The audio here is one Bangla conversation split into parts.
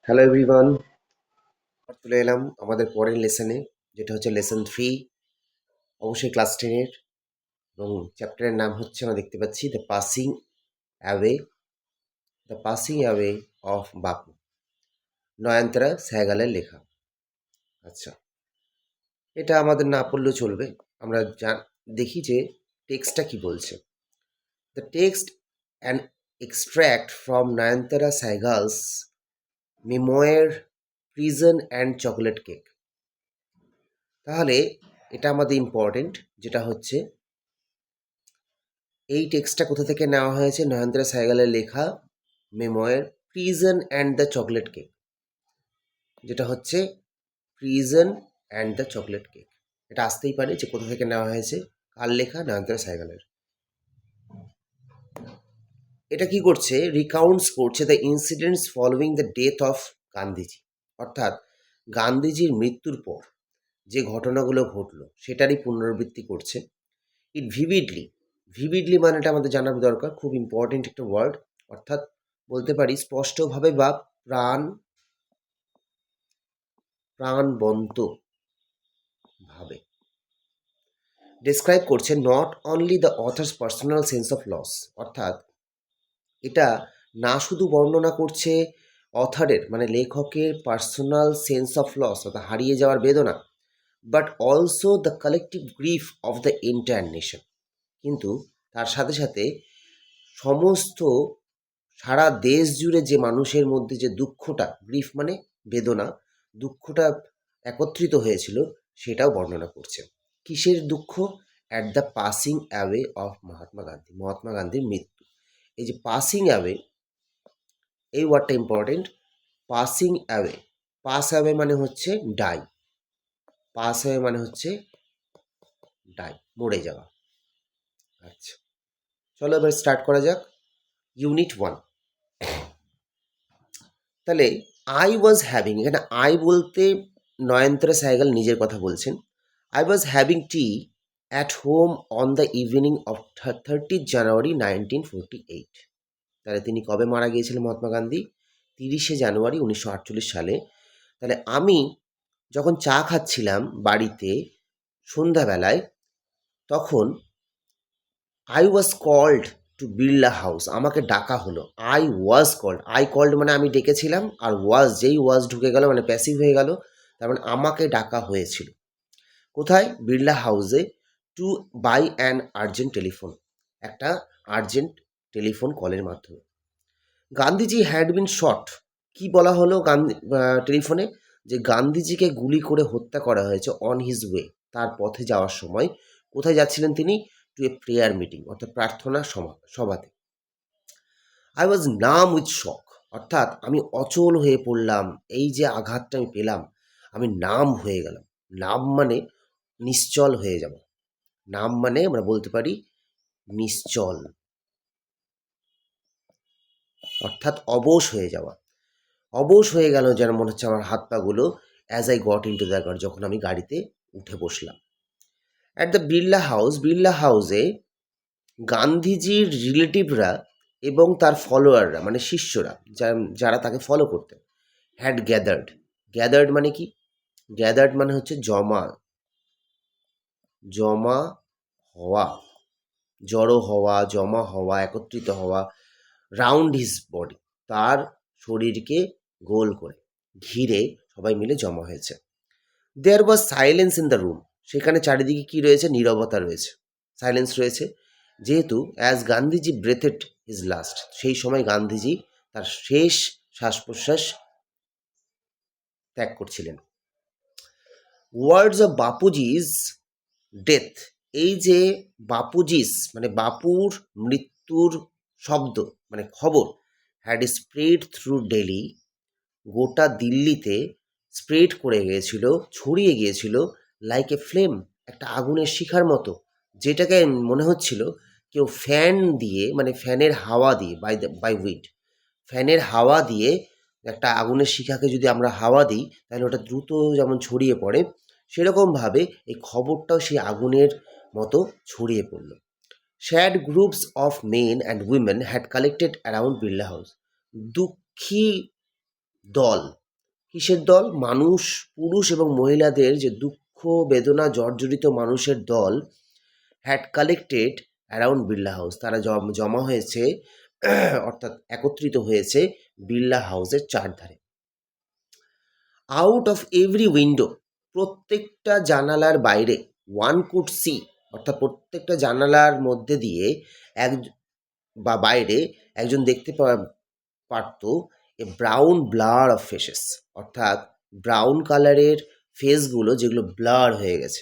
হ্যালো এভরিওয়ান, চলে এলাম আমাদের পরের লেসনে, যেটা হচ্ছে লেসন 3, অবশ্যই ক্লাস 10-এর, এবং চ্যাপ্টারের নাম হচ্ছে আমরা দেখতে পাচ্ছি away the passing away of বাপু, নয়নতারা সেহগালের লেখা। আচ্ছা, এটা আমাদের না পড়লেও চলবে। আমরা দেখি যে টেক্সটটা কি বলছে। The text an extract from Nayantara Sahgal's memoir prison and chocolate cake. তাহলে এটা আমাদের ইম্পর্টেন্ট, যেটা হচ্ছে এই টেক্সটটা কোথা থেকে নেওয়া হয়েছে? নয়নতারা সেহগালের লেখা মেমোয়ার prison and the chocolate cake, যেটা হচ্ছে prison and the chocolate cake. এটা আসতেই পারে যে কোথা থেকে নেওয়া হয়েছে, কার লেখা? নয়নতারা সেহগালের। এটা কি করছে? রিকাউন্টস করছে the incidents following the death of Gandhiji, অর্থাৎ গান্ধীজির মৃত্যুর পর যে ঘটনাগুলো ঘটলো সেটারই পুনরাবৃত্তি করছে। ইট ভিভিডলি মানেটা আমাদের জানার দরকার, খুব ইম্পর্টেন্ট একটা ওয়ার্ড, অর্থাৎ বলতে পারি স্পষ্টভাবে বা প্রাণবন্ত ভাবে ডেসক্রাইব করছে not only the author's personal sense of loss, অর্থাৎ এটা না শুধু বর্ণনা করছে অথারের মানে লেখকের পার্সোনাল সেন্স অফ লস অর্থাৎ হারিয়ে যাওয়ার বেদনা, but also the collective grief of the entire nation, কিন্তু তার সাথে সাথে সমস্ত সারা দেশ জুড়ে যে মানুষের মধ্যে যে দুঃখটা, গ্রিফ মানে বেদনা, দুঃখটা একত্রিত হয়েছিল সেটাও বর্ণনা করছে। কিসের দুঃখ? At the passing away of Mahatma গান্ধীর মৃত্যু। এই যে পাসিং অ্যাওয়ে, এই ওয়ার্ডটা important. Passing away, pass away মানে হচ্ছে ডাই, পাস অ্যাওয়ে মানে হচ্ছে ডাই, মরে যাওয়া। আচ্ছা, চলো এবার স্টার্ট করা যাক। ইউনিট 1। তাহলে আই ওয়াজ হ্যাভিং, এখানে আই বলতে নয়নতারা সেহগাল নিজের কথা বলছেন। I was having tea at home on the evening of 30 জানুয়ারি 1948। তাহলে তিনি কবে মারা গিয়েছিলেন মহাত্মা গান্ধী? 30শে জানুয়ারি 1948 সালে। তাহলে আমি যখন চা খাচ্ছিলাম বাড়িতে সন্ধ্যাবেলায়, তখন I was called to Birla house, আমাকে ডাকা হলো। I was called, I called মানে আমি ডেকেছিলাম, আর ওয়াজ, যেই ওয়াজ ঢুকে গেল মানে প্যাসিভ হয়ে গেল, তার মানে আমাকে ডাকা হয়েছিল। কোথায়? বিড়লা হাউসে। To by an urgent telephone, একটা আর্জেন্ট টেলিফোন কলের মাধ্যমে। গান্ধীজি হ্যাড বিন শট, কি বলা হলো টেলিফোনে? যে গান্ধীজিকে গুলি করে হত্যা করা হয়েছে অন হিজ ওয়ে, তার পথে যাওয়ার সময়। কোথায় যাচ্ছিলেন তিনি? টু এ প্রেয়ার মিটিং, অর্থাৎ প্রার্থনা সভাতে। আই ওয়াজ নাম উইথ শক, অর্থাৎ আমি অচল হয়ে পড়লাম, এই যে আঘাতটা আমি পেলাম, আমি নাম হয়ে গেলাম। নাম মানে নিশ্চল হয়ে যাওয়া, নাম মানে আমরা বলতে পারি নিশ্চল, অর্থাৎ অবশ হয়ে যাওয়া। অবশ হয়ে গেল যেন মনে হচ্ছে আমার হাত পাগুলো, as I got in to the car, যখন আমি গাড়িতে উঠে বসলাম। অ্যাট দ্য বিড়লা হাউসে গান্ধীজির রিলেটিভরা এবং তার ফলোয়াররা মানে শিষ্যরা, যারা তাকে ফলো করতেন, হ্যাড গ্যাদার্ড মানে কি? গ্যাদার্ড মানে হচ্ছে জমা হওয়া, জড়ো হওয়া, জমা হওয়া, একত্রিত হওয়া। রাউন্ড হিজ বডি, তার শরীরকে গোল করে ঘিরে সবাই মিলে জমা হয়েছে। দেয়ার ওয়াজ সাইলেন্স ইন দ্য রুম, সেখানে চারিদিকে কি রয়েছে? নীরবতা রয়েছে, সাইলেন্স রয়েছে, যেহেতু as Gandhiji breathed his last, সেই সময় গান্ধীজি তার শেষ শ্বাস প্রশ্বাস ত্যাগ করছিলেন। ওয়ার্ডস অফ বাপুজিস ডেথ, এই যে বাপুজিস মানে বাপুর মৃত্যুর শব্দ মানে খবর, হ্যাড স্প্রেড থ্রু দিল্লি, গোটা দিল্লিতে স্প্রেড করে গিয়েছিল, ছড়িয়ে গিয়েছিল, লাইক এ ফ্লেম, একটা আগুনের শিখার মতো, যেটাকে মনে হচ্ছিল কেউ ফ্যান দিয়ে মানে ফ্যানের হাওয়া দিয়ে, বাই উইন্ড, ফ্যানের হাওয়া দিয়ে একটা আগুনের শিখাকে যদি আমরা হাওয়া দিই তাহলে ওটা দ্রুত যেমন ছড়িয়ে পড়ে, সেরকমভাবে এই খবরটাও সেই আগুনের মতো ছড়িয়ে পড়ল। Sad groups of men and women had collected around Birla house, দুঃখী দল। কিসের দল? মানুষ, পুরুষ এবং মহিলাদের যে দুঃখ বেদনা জর্জরিত মানুষের দল had collected around Birla house. তারা জমা হয়েছে অর্থাৎ একত্রিত হয়েছে বিড়লা হাউসের চারধারে। আউট অফ এভরি উইন্ডো, প্রত্যেকটা জানালার বাইরে, ওয়ান কুড সি, অর্থাৎ প্রত্যেকটা জানালার মধ্যে দিয়ে এক বা বাইরে একজন দেখতে পারত a brown blur of faces, অর্থাৎ ব্রাউন কালারের ফেসগুলো যেগুলো ব্লার হয়ে গেছে।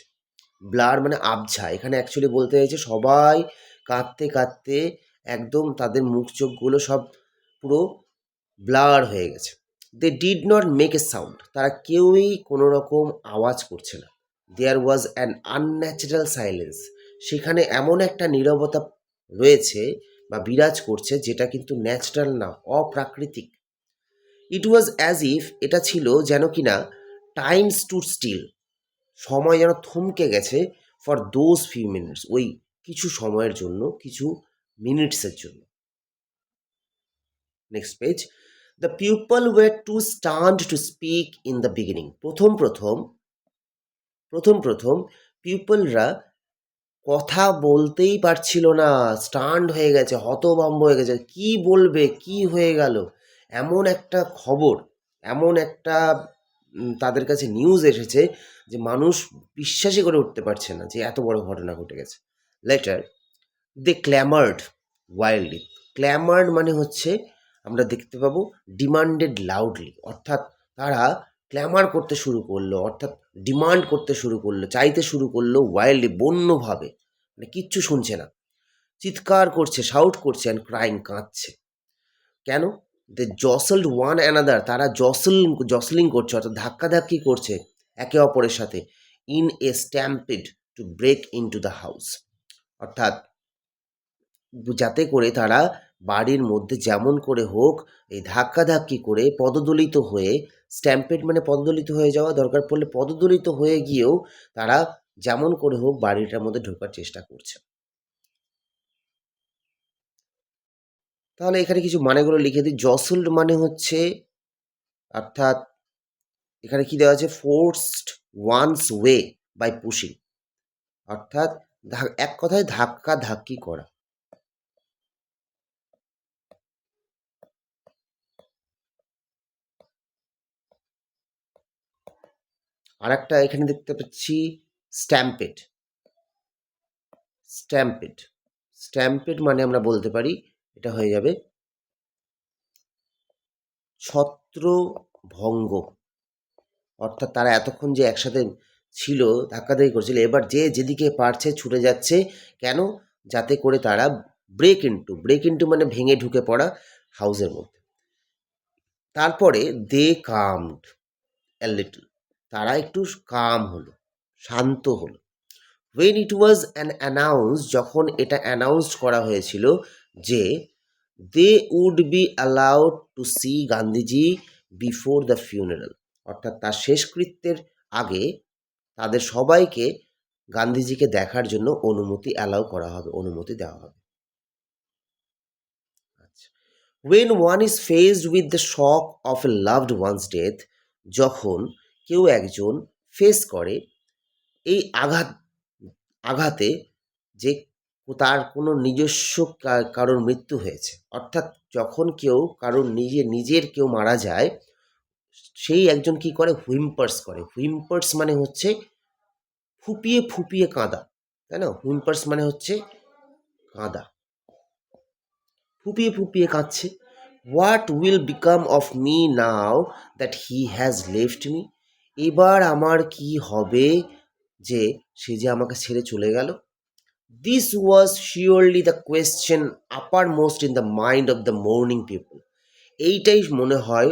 ব্লার মানে আবছা, এখানে অ্যাকচুয়ালি বলতে চাইছে সবাই কাঁদতে কাঁদতে একদম তাদের মুখ চোখগুলো সব পুরো ব্লার হয়ে গেছে। They did not make a sound, তারা কেউই কোনো রকম আওয়াজ করছে না। There was an unnatural silence, সেখানে এমন একটা নীরবতা রয়েছে বা বিরাজ করছে যেটা কিন্তু ন্যাচারাল না, অপ্রাকৃতিক। ইট ওয়াজ অ্যাজ ইফ, এটা ছিল যেন কিনা টাইম স্টুড স্টিল, সময় যেন থমকে গেছে ফর দোজ ফিউ মিনিটস, ওই কিছু সময়ের জন্য, কিছু মিনিটসের জন্য। Next page. The people were to stand to speak in the beginning, প্রথম পিপলরা কথা বলতেই পারছিল না, স্টান্ড হয়ে গেছে, হতভম্ব হয়ে গেছে, কি বলবে, কি হয়ে গেল, এমন একটা খবর, এমন একটা তাদের কাছে নিউজ এসেছে যে মানুষ বিশ্বাসই করে উঠতে পারছে না যে এত বড় ঘটনা ঘটে গেছে। লেটার দে ক্ল্যামার্ড ওয়াইল্ডলি, ক্ল্যামার্ড মানে হচ্ছে আমরা দেখতে পাবো ডিমান্ডেড লাউডলি, অর্থাৎ তারা ক্ল্যামার করতে শুরু করলো, অর্থাৎ ডিমান্ড করতে শুরু করলো, চাইতে শুরু করলো ওয়াইল্ডলি, বন্যভাবে, মানে কিচ্ছু শুনছে না, চিৎকার করছে, শাউট করছে, অ্যান্ড ক্রাইং, কাঁদছে। কেন? দে জসল্ড ওয়ান অ্যানাদার, তারা জসলিং করছে, অর্থাৎ ধাক্কাধাক্কি করছে একে অপরের সাথে, in a stampede to break in two the house, অর্থাৎ যাতে করে তারা বাড়ির মধ্যে যেমন করে হোক এই ধাক্কাধাক্কি করে পদদলিত হয়ে, স্ট্যাম্পেড মানে পদদলিত হয়ে যাওয়া, দরকার পড়লে পদদলিত হয়ে গিয়েও তারা যেমন করে হোক বাড়িটার মধ্যে ঢোকার চেষ্টা করছে। তাহলে এখানে কিছু মানেগুলো লিখে দিই। জসল্ড মানে হচ্ছে, অর্থাৎ এখানে কি দেওয়া আছে, forced one's way by pushing, অর্থাৎ এক কথায় ধাক্কা ধাক্কি করা। আর একটা এখানে দেখতে পাচ্ছি স্ট্যাম্পেড, স্ট্যাম্পেড স্ট্যাম্পেড মানে আমরা বলতে পারি এটা হয়ে যাবে ছত্রভঙ্গ, অর্থাৎ তারা এতক্ষণ যে একসাথে ছিল, ধাক্কাধাক্কি করছিল, এবার যে যেদিকে পারছে ছুটে যাচ্ছে, কেন? যাতে করে তারা ব্রেক ইন্টু মানে ভেঙে ঢুকে পড়া হাউসের মধ্যে। তারপরে দে কামড এ লিটল, তারা একটু কাম হলো, শান্ত হলো। ওয়েন ইট ওয়াজ অ্যানাউন্স, যখন এটা অ্যানাউন্সড করা হয়েছিল যে they would be allowed to see Gandhiji before the funeral, অর্থাৎ তার শেষকৃত্যের আগে তাদের সবাইকে গান্ধীজিকে দেখার জন্য অ্যালাউ করা হবে, অনুমতি দেওয়া হবে। আচ্ছা, when one is faced with the shock of a loved one's death, যখন কেউ একজন ফেস করে এই আঘাতে যে তার কোনো নিজস্ব কারোর মৃত্যু হয়েছে, অর্থাৎ যখন কেউ কারোর নিজের কেউ মারা যায়, সেই একজন কি করে, হুইম্পার্স করে। হুইম্পার্স মানে হচ্ছে ফুপিয়ে ফুপিয়ে কাঁদা, তাই না? হুইম্পার্স মানে হচ্ছে কাঁদা, ফুপিয়ে ফুপিয়ে কাঁদছে। What will become of me now that he has left me, এবার আমার কি হবে যে সে যে আমাকে ছেড়ে চলে গেল। This was surely the question uppermost in the mind of the morning people, এইটাই মনে হয়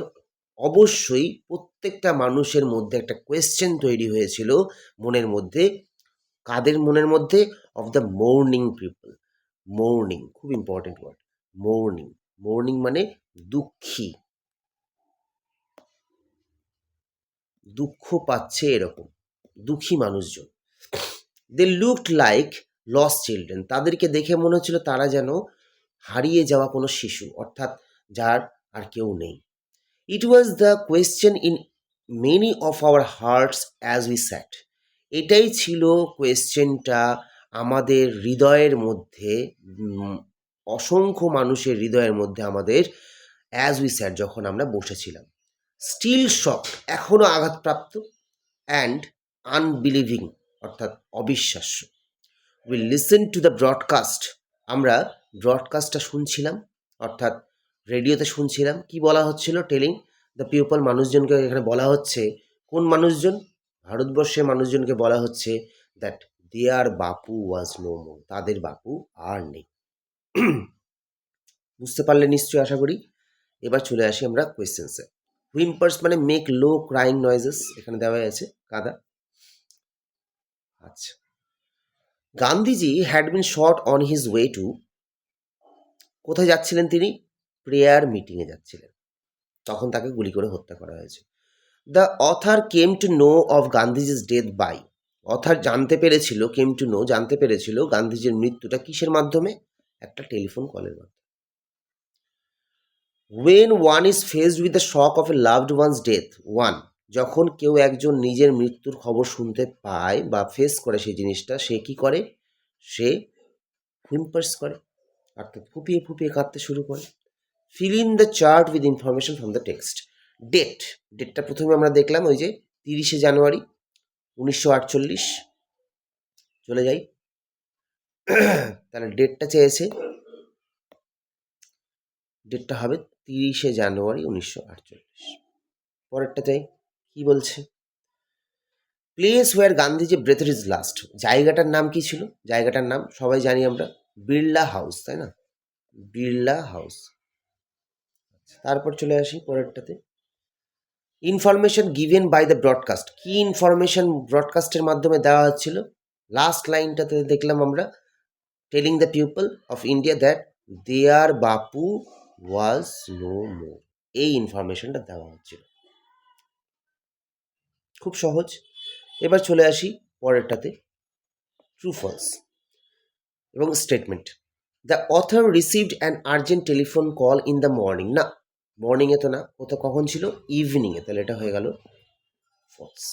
অবশ্যই প্রত্যেকটা মানুষের মধ্যে একটা কোয়েশ্চেন তৈরি হয়েছিল মনের মধ্যে। কাদের মনের মধ্যে? Of the morning people. Mourning খুব ইম্পর্টেন্ট ওয়ার্ড, মর্নিং। মর্নিং মানে দুঃখী, দুঃখ পাচ্ছে এরকম দুঃখী মানুষজন। They looked like lost children, তাদেরকে দেখে মনে হচ্ছিল তারা যেন হারিয়ে যাওয়া কোনো শিশু, অর্থাৎ যার আর কেউ নেই। It was the question in many of our hearts as we sat. এটাই ছিল কোয়েশ্চেনটা আমাদের হৃদয়ের মধ্যে, অসংখ্য মানুষের হৃদয়ের মধ্যে আমাদের, অ্যাজ উই স্যাট, যখন আমরা বসেছিলাম। স্টিল শক, এখনও আঘাতপ্রাপ্ত, অ্যান্ড আনবিলিভিং, অর্থাৎ অবিশ্বাস্য। We listen to the broadcast, আমরা ব্রডকাস্টটা শুনছিলাম, অর্থাৎ রেডিওতে শুনছিলাম। কি বলা হচ্ছিল? টেলিং দ্য পিপল, মানুষজনকে এখানে বলা হচ্ছে। কোন মানুষজন? ভারতবর্ষের মানুষজনকে বলা হচ্ছে that their Bapu was no more, তাদের বাপু আর নেই। বুঝতে পারলে নিশ্চয়ই, আশা করি। এবার চলে আসি আমরা কোয়েশ্চেন্সে। হুইম্পার্স মানে মেক লো ক্রাইং নয়েজেস, এখানে দেওয়া আছে কাদা। আচ্ছা, Gandhiji had been shot on his way to, কোথায় যাচ্ছিলেন তিনি? প্রেয়ার মিটিংয়ে যাচ্ছিলেন, তখন তাকে গুলি করে হত্যা করা হয়েছে। The author came to know of Gandhiji's death by, author জানতে পেরেছিল, কেম টু নো জানতে পেরেছিল গান্ধীজির মৃত্যুটা কিসের মাধ্যমে? একটা টেলিফোন কলের মাধ্যমে। When one is faced with the shock of a loved one's death, one, যখন কেউ একজন নিজের মৃত্যুর খবর শুনতে পায় বা ফেস করে সেই জিনিসটা, সে কি করে? সে হুইম্পার্স করে, অর্থাৎ ফুপিয়ে ফুপিয়ে কাঁদতে শুরু করে। Fill in the chart with information from the text. ডেটটা প্রথমে আমরা দেখলাম, ওই যে 30শে জানুয়ারি 1948। চলে যাই, তাহলে ডেটটা চেয়েছে, ডেটটা হবে 30শে জানুয়ারি 1948। পরেরটা চাই, কি বলছে? Place where Gandhiji breath is last, জায়গাটার নাম কি ছিল? জায়গাটার নাম সবাই জানি আমরা, বিড়লা হাউস, তাই না? বিড়লা হাউস। তারপর চলে আসি পরেরটাতে, information given by the broadcast, কি ইনফরমেশন ব্রডকাস্টের মাধ্যমে দেওয়া হচ্ছিল? লাস্ট লাইনটাতে দেখলাম আমরা, telling the people of India that their Bapu was no more, এই ইনফরমেশনটা দেওয়া হচ্ছিল। খুব সহজ। এবার চলে আসি পরেরটাতে, ট্রু ফলস এবং statement. The author received an urgent telephone call in the morning, না মর্নিংয়ে তো না, ও তো কখন ছিল? ইভিনিংয়ে, তাহলে এটা হয়ে গেল ফলস।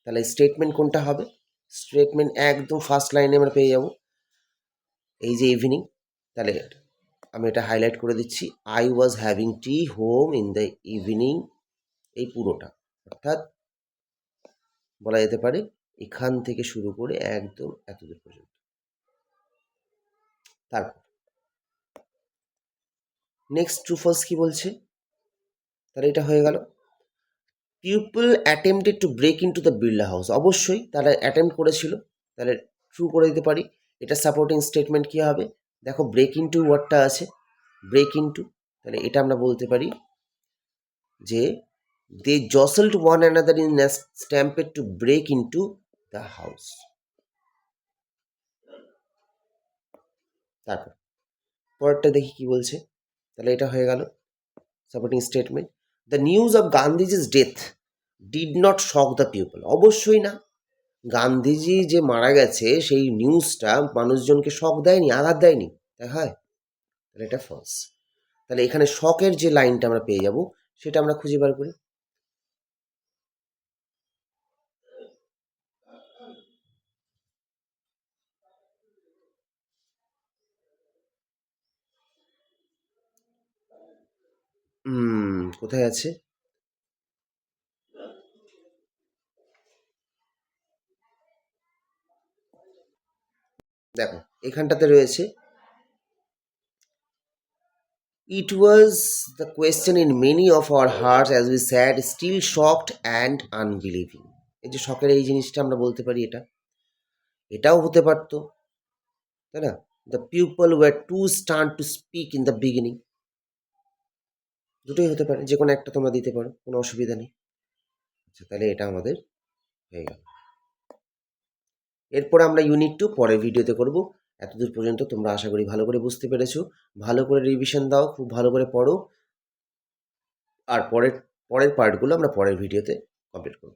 তাহলে স্টেটমেন্ট কোনটা হবে? স্টেটমেন্ট একদম ফার্স্ট লাইনে আমরা পেয়ে যাব, এই যে ইভিনিং। তাহলে আমি এটা হাইলাইট করে দিচ্ছি, I was having tea home in the evening, এই পুরোটা, অর্থাৎ বলা যেতে পারে এখান থেকে শুরু করে একদম এতদূর পর্যন্ত। তারপর নেক্সট ট্রু ফলস কি বলছে? তাহলে এটা হয়ে গেল, people attempted to break in two the Birla house, অবশ্যই তারা অ্যাটেম্প করেছিল, তাহলে ট্রু করে দিতে পারি। এটা সাপোর্টিং স্টেটমেন্ট কী হবে? দেখো ব্রেক ইন টু ওয়ার্ডটা আছে, ব্রেক ইন টু, তাহলে এটা আমরা বলতে পারি যে they jostled one another in stampede to break in two the house. তারপর পরেরটা দেখি কি বলছে, তাহলে এটা হয়ে গেল supporting statement. The news of Gandhiji's death did not shock the people, অবশ্যই না, গান্ধীজি যে মারা গেছে সেই নিউজটা মানুষজনকে শক দেয়নি, আঘাত দেয়নি, তাই হয়? তাহলে এটা ফলস। তাহলে এখানে শকের যে লাইনটা আমরা পেয়ে যাব সেটা আমরা খুঁজে বার করি। কোথায় আছে? দেখো এখানটাতে রয়েছে, it was the question in many of our hearts as we sat still shocked and unbelieving. এই যে শকের এই জিনিসটা আমরা বলতে পারি, এটাও হতে পারতো, তাই না? The people were to stand to speak in the beginning, দুটোই হতে পারে, যে কোনো একটা তোমরা দিতে পারো, কোনো অসুবিধা নেই। আচ্ছা, তাহলে এটা আমাদের হয়ে গেল। এরপর আমরা ইউনিট 2 পরের ভিডিওতে করব। এতদূর পর্যন্ত তোমরা আশা করি ভালো করে বুঝতে পেরেছো। ভালো করে রিভিশন দাও, খুব ভালো করে পড়ো, আর পরের পার্টগুলো আমরা পরের ভিডিওতে কমপ্লিট করব।